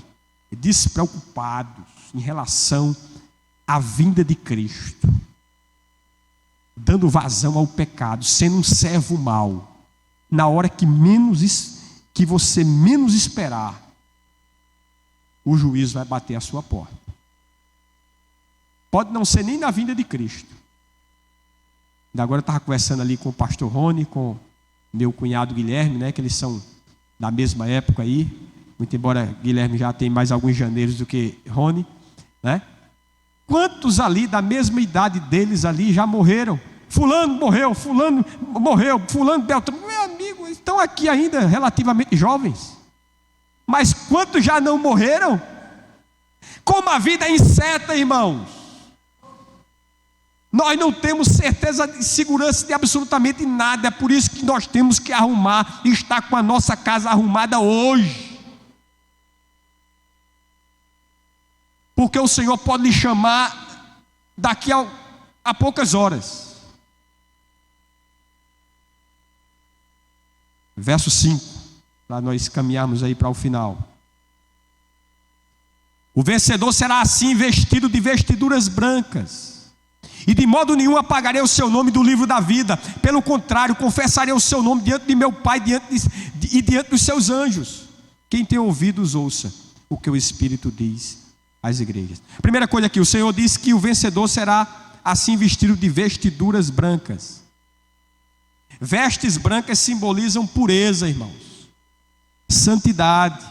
despreocupados em relação à vinda de Cristo, dando vazão ao pecado, sendo um servo mau, na hora que você menos esperar, o juízo vai bater à sua porta. Pode não ser nem na vinda de Cristo. Agora eu estava conversando ali com o pastor Rony, com meu cunhado Guilherme, né, que eles são da mesma época aí, muito embora Guilherme já tem mais alguns janeiros do que Rony, né? Quantos ali da mesma idade deles ali já morreram? Fulano morreu, fulano Beltrano, meu amigo, estão aqui ainda relativamente jovens. Mas quantos já não morreram? Como a vida é incerta, irmãos. Nós não temos certeza de segurança de absolutamente nada. É por isso que nós temos que arrumar e estar com a nossa casa arrumada hoje. Porque o Senhor pode lhe chamar daqui a poucas horas. Verso 5, para nós caminharmos aí para o final. O vencedor será assim vestido de vestiduras brancas, e de modo nenhum apagarei o seu nome do livro da vida. Pelo contrário, confessarei o seu nome diante de meu Pai e diante dos seus anjos. Quem tem ouvidos, ouça o que o Espírito diz às igrejas. Primeira coisa aqui, o Senhor diz que o vencedor será assim vestido de vestiduras brancas. Vestes brancas simbolizam pureza, irmãos, santidade.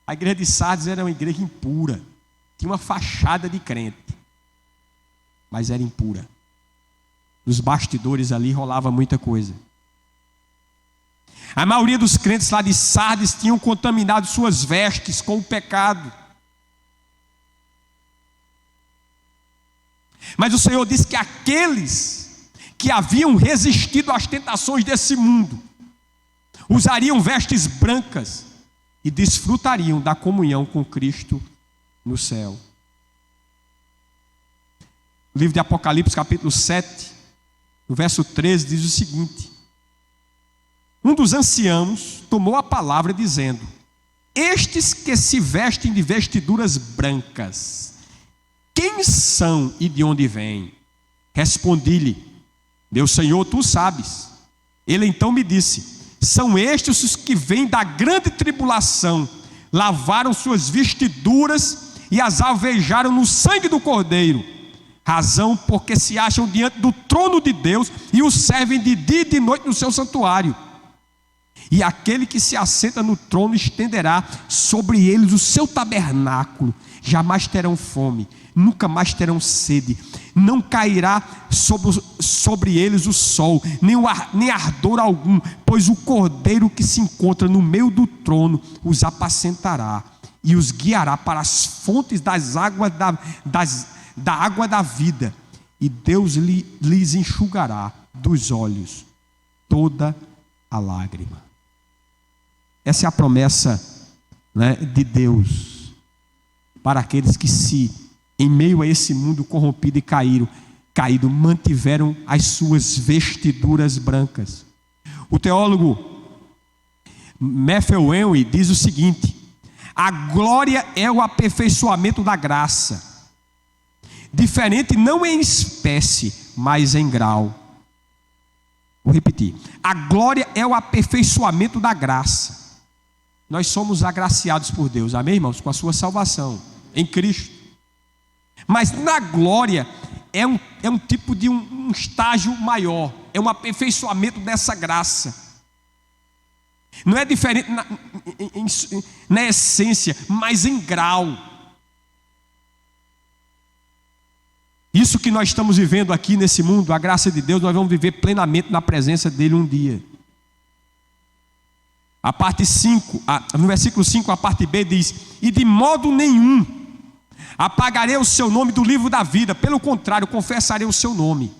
A igreja de Sardes era uma igreja impura, tinha uma fachada de crente, mas era impura. Nos bastidores ali rolava muita coisa. A maioria dos crentes lá de Sardes tinham contaminado suas vestes com o pecado. Mas o Senhor disse que aqueles que haviam resistido às tentações desse mundo usariam vestes brancas e desfrutariam da comunhão com Cristo no céu. O livro de Apocalipse, capítulo 7, no verso 13, diz o seguinte: um dos anciãos tomou a palavra dizendo: estes que se vestem de vestiduras brancas, quem são e de onde vêm? Respondi-lhe: meu Senhor, tu sabes. Ele então me disse: são estes os que vêm da grande tribulação, lavaram suas vestiduras e as alvejaram no sangue do Cordeiro, razão porque se acham diante do trono de Deus e o servem de dia e de noite no seu santuário. E aquele que se assenta no trono estenderá sobre eles o seu tabernáculo. Jamais terão fome, nunca mais terão sede. Não cairá sobre eles o sol, nem ardor algum, pois o Cordeiro que se encontra no meio do trono os apacentará e os guiará para as fontes das águas da água da vida. E Deus lhes enxugará dos olhos toda a lágrima. Essa é a promessa, né, de Deus para aqueles que em meio a esse mundo corrompido e caído, mantiveram as suas vestiduras brancas. O teólogo Matthew Henry diz o seguinte: a glória é o aperfeiçoamento da graça, diferente não em espécie, mas em grau. Vou repetir: a glória é o aperfeiçoamento da graça. Nós somos agraciados por Deus, amém, irmãos? Com a sua salvação em Cristo. Mas na glória é um tipo de um estágio maior, é um aperfeiçoamento dessa graça. Não é diferente na essência, mas em grau. Isso que nós estamos vivendo aqui nesse mundo, a graça de Deus, nós vamos viver plenamente na presença dele um dia. A parte 5, no versículo 5, a parte B diz: e de modo nenhum apagarei o seu nome do livro da vida, pelo contrário, confessarei o seu nome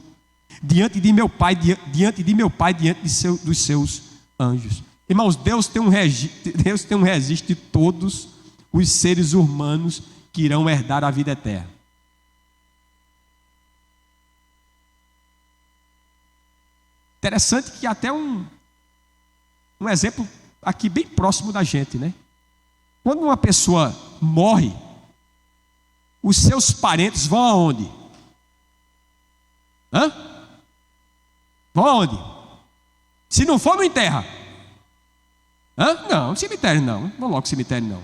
diante de meu Pai, diante dos seus anjos. Irmãos, Deus tem um registro de todos os seres humanos que irão herdar a vida eterna. Interessante que até um exemplo aqui bem próximo da gente, né? Quando uma pessoa morre, os seus parentes vão aonde? Vão aonde? Se não for, não enterra. Não, cemitério não. Vão logo cemitério não.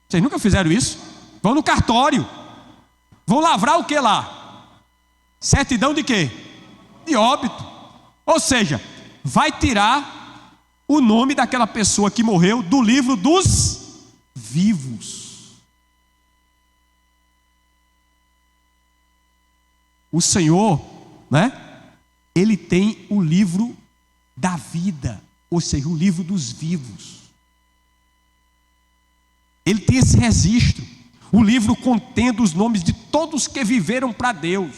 Vocês nunca fizeram isso? Vão no cartório. Vão lavrar o que lá? Certidão de quê? De óbito. Ou seja, vai tirar o nome daquela pessoa que morreu do livro dos vivos. O Senhor, né? Ele tem o livro da vida, ou seja, o livro dos vivos. Ele tem esse registro. O livro contendo os nomes de todos que viveram para Deus.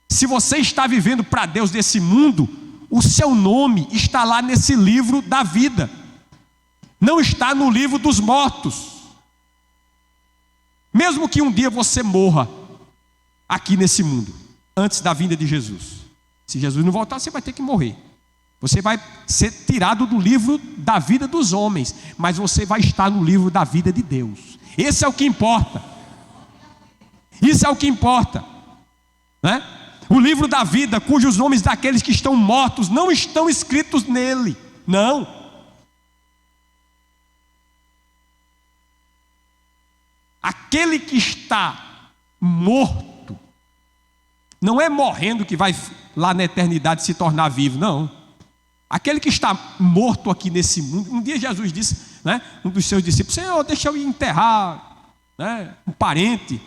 Se você está vivendo para Deus nesse mundo, o seu nome está lá nesse livro da vida, não está no livro dos mortos. Mesmo que um dia você morra aqui nesse mundo, antes da vinda de Jesus, se Jesus não voltar, você vai ter que morrer. Você vai ser tirado do livro da vida dos homens, mas você vai estar no livro da vida de Deus. Esse é o que importa. Isso é o que importa, né? O livro da vida, cujos nomes daqueles que estão mortos não estão escritos nele. Não. Aquele que está morto, não é morrendo que vai lá na eternidade se tornar vivo, não. Aquele que está morto aqui nesse mundo. Um dia Jesus disse, né, um dos seus discípulos: Senhor, deixa eu ir enterrar, né, um parente.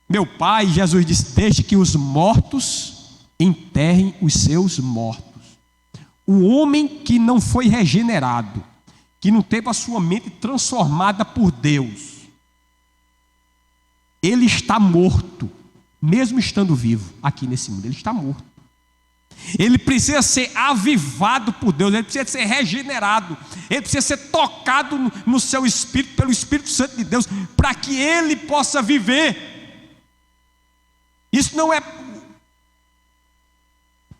Meu pai, Jesus disse: deixe que os mortos enterrem os seus mortos. O homem que não foi regenerado, que não teve a sua mente transformada por Deus, ele está morto, mesmo estando vivo aqui nesse mundo. Ele está morto. Ele precisa ser avivado por Deus, ele precisa ser regenerado, ele precisa ser tocado no seu espírito, pelo Espírito Santo de Deus, para que ele possa viver. Isso não é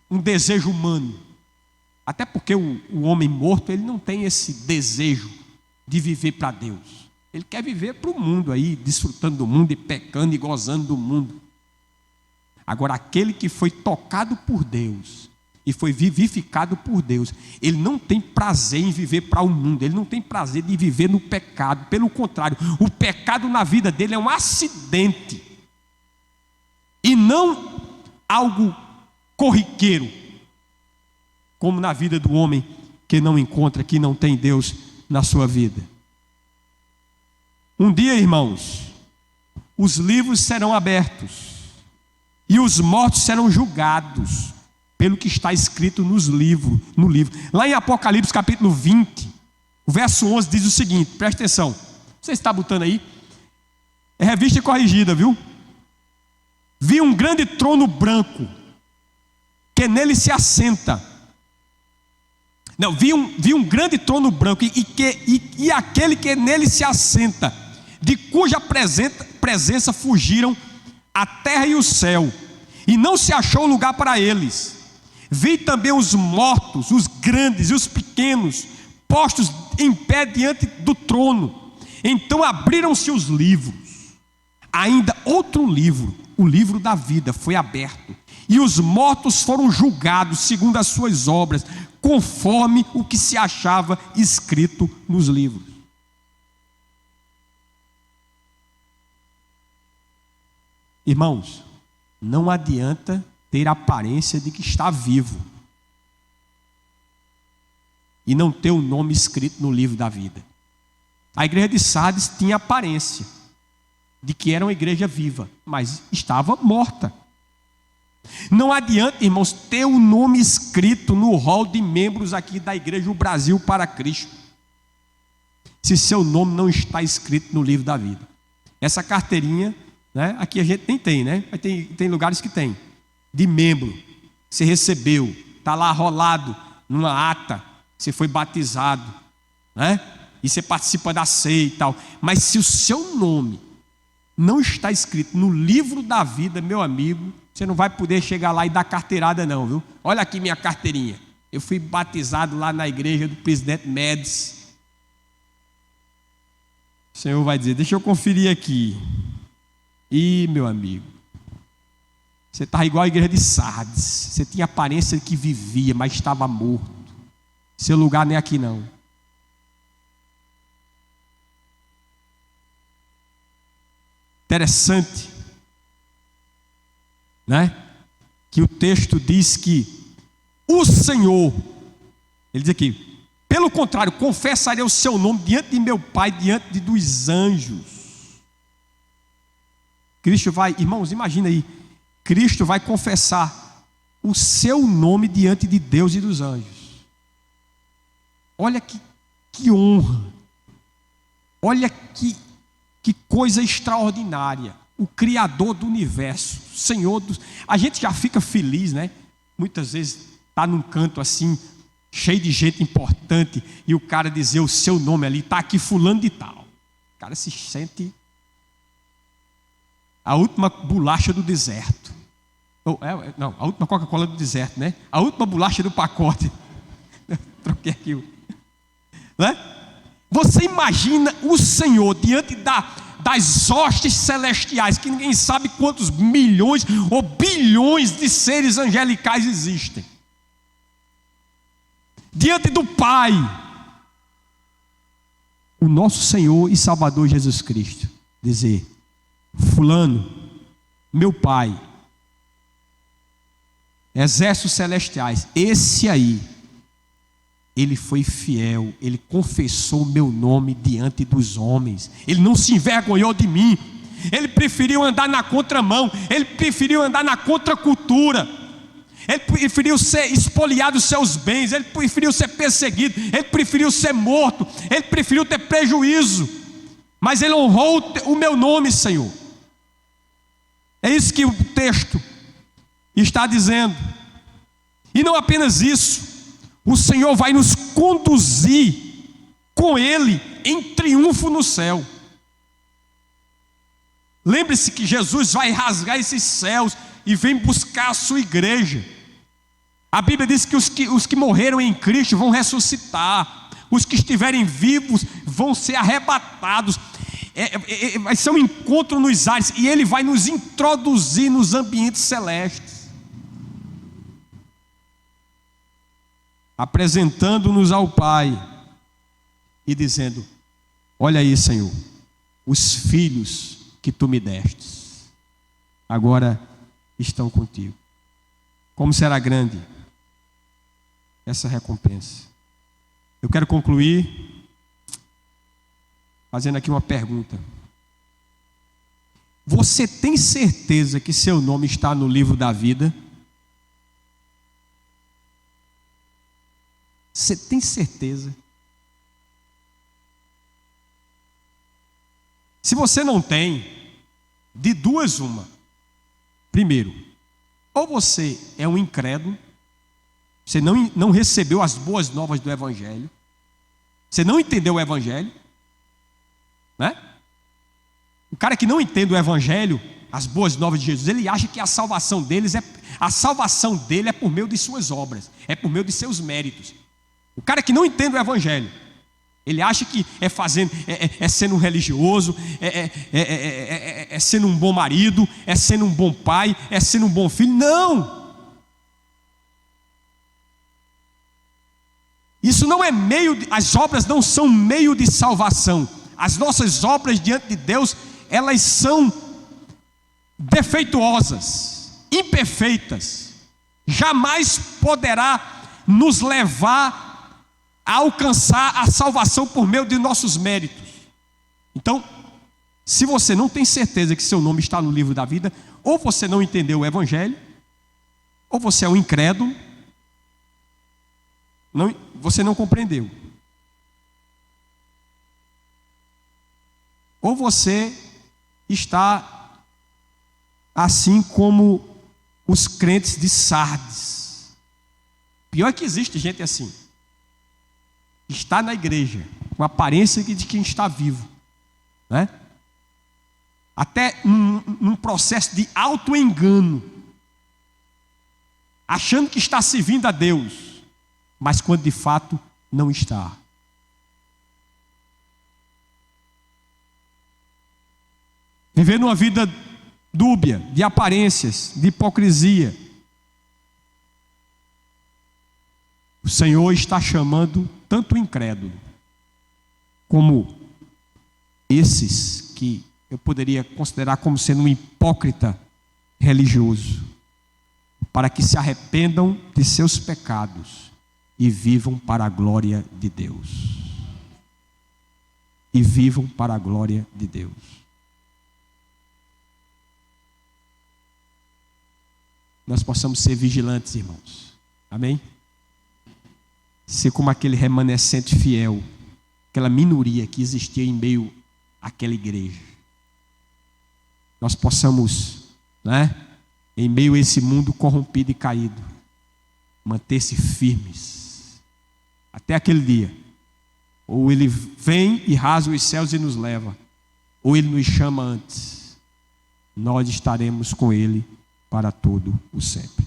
um desejo humano, Até porque o homem morto, ele não tem esse desejo de viver para Deus. Ele quer viver para o mundo aí, desfrutando do mundo e pecando e gozando do mundo. Agora, aquele que foi tocado por Deus e foi vivificado por Deus, ele não tem prazer em viver para o mundo, ele não tem prazer de viver no pecado. Pelo contrário, o pecado na vida dele é um acidente e não algo corriqueiro, como na vida do homem que não encontra, que não tem Deus na sua vida. Um dia, irmãos, os livros serão abertos e os mortos serão julgados pelo que está escrito no livro. Lá em Apocalipse capítulo 20, o verso 11 diz o seguinte, presta atenção. Você está botando aí? É revista e corrigida, viu? Vi um grande trono branco, que nele se assenta. Não, vi um grande trono branco e aquele que nele se assenta, de cuja presença fugiram a terra e o céu, e não se achou lugar para eles. Vi também os mortos, os grandes e os pequenos, postos em pé diante do trono. Então abriram-se os livros. Ainda outro livro, o livro da vida, foi aberto, e os mortos foram julgados segundo as suas obras, conforme o que se achava escrito nos livros. Irmãos, não adianta ter a aparência de que está vivo e não ter o nome escrito no livro da vida. A igreja de Sardes tinha aparência de que era uma igreja viva, mas estava morta. Não adianta, irmãos, ter o nome escrito no rol de membros aqui da igreja do Brasil para Cristo, se seu nome não está escrito no livro da vida. Essa carteirinha, né, aqui a gente nem tem, né? Tem lugares que tem, de membro, você recebeu, está lá rolado numa ata, você foi batizado, né? E você participa da ceia e tal. Mas se o seu nome não está escrito no livro da vida, meu amigo, você não vai poder chegar lá e dar carteirada não, viu? Olha aqui minha carteirinha. Eu fui batizado lá na igreja do presidente Médici. O Senhor vai dizer, deixa eu conferir aqui. Ih, meu amigo, você está igual a igreja de Sardes. Você tinha aparência de que vivia, mas estava morto. Seu lugar não é aqui não. Interessante, né? Que o texto diz que o Senhor, ele diz aqui, pelo contrário, confessarei o seu nome diante de meu Pai, diante dos anjos. Cristo vai, irmãos, imagina aí, Cristo vai confessar o seu nome diante de Deus e dos anjos. Olha que honra, olha que coisa extraordinária. O Criador do universo, Senhor dos... A gente já fica feliz, né? Muitas vezes está num canto assim, cheio de gente importante, e o cara dizer o seu nome ali, está aqui fulano de tal. O cara se sente a última bolacha do deserto. Não, a última Coca-Cola do deserto, né? A última bolacha do pacote. Troquei aqui. Né? Você imagina o Senhor diante das hostes celestiais, que ninguém sabe quantos milhões ou bilhões de seres angelicais existem. Diante do Pai, o nosso Senhor e Salvador Jesus Cristo, dizer, fulano, meu Pai, exércitos celestiais, esse aí, ele foi fiel, ele confessou o meu nome diante dos homens, ele não se envergonhou de mim, ele preferiu andar na contramão, ele preferiu andar na contracultura, ele preferiu ser espoliado dos seus bens, ele preferiu ser perseguido, ele preferiu ser morto, ele preferiu ter prejuízo, mas ele honrou o meu nome, Senhor. É isso que o texto está dizendo. E não apenas isso, o Senhor vai nos conduzir com Ele em triunfo no céu. Lembre-se que Jesus vai rasgar esses céus e vem buscar a sua igreja. A Bíblia diz que os que morreram em Cristo vão ressuscitar. Os que estiverem vivos vão ser arrebatados. Vai ser um encontro nos ares. E Ele vai nos introduzir nos ambientes celestes, apresentando-nos ao Pai e dizendo: olha aí, Senhor, os filhos que Tu me destes agora estão contigo. Como será grande essa recompensa. Eu quero concluir fazendo aqui uma pergunta. Você tem certeza que seu nome está no livro da vida? Você tem certeza? Se você não tem, de duas uma. Primeiro, ou você é um incrédulo, você não recebeu as boas novas do Evangelho, você não entendeu o Evangelho, né? O cara que não entende o Evangelho, as boas novas de Jesus, ele acha que a salvação dele é por meio de suas obras, é por meio de seus méritos. O cara que não entende o Evangelho, ele acha que é sendo um religioso, é sendo um bom marido, é sendo um bom pai, é sendo um bom filho. Não! Isso não é as obras não são meio de salvação. As nossas obras diante de Deus, elas são defeituosas, imperfeitas. Jamais poderá nos levar a alcançar a salvação por meio de nossos méritos. Então, se você não tem certeza que seu nome está no livro da vida, ou você não entendeu o Evangelho, ou você é um incrédulo, você não compreendeu. Ou você está assim como os crentes de Sardes. Pior é que existe gente assim. Está na igreja, com a aparência de quem está vivo, né? Até num processo de auto-engano, achando que está servindo a Deus, mas quando de fato não está. Vivendo uma vida dúbia, de aparências, de hipocrisia. O Senhor está chamando tanto o incrédulo, como esses que eu poderia considerar como sendo um hipócrita religioso, para que se arrependam de seus pecados e vivam para a glória de Deus. E vivam para a glória de Deus. Nós possamos ser vigilantes, irmãos. Amém? Ser como aquele remanescente fiel, aquela minoria que existia em meio àquela igreja. Nós possamos, né, em meio a esse mundo corrompido e caído, manter-se firmes até aquele dia. Ou Ele vem e rasga os céus e nos leva, ou Ele nos chama antes. Nós estaremos com Ele para todo o sempre.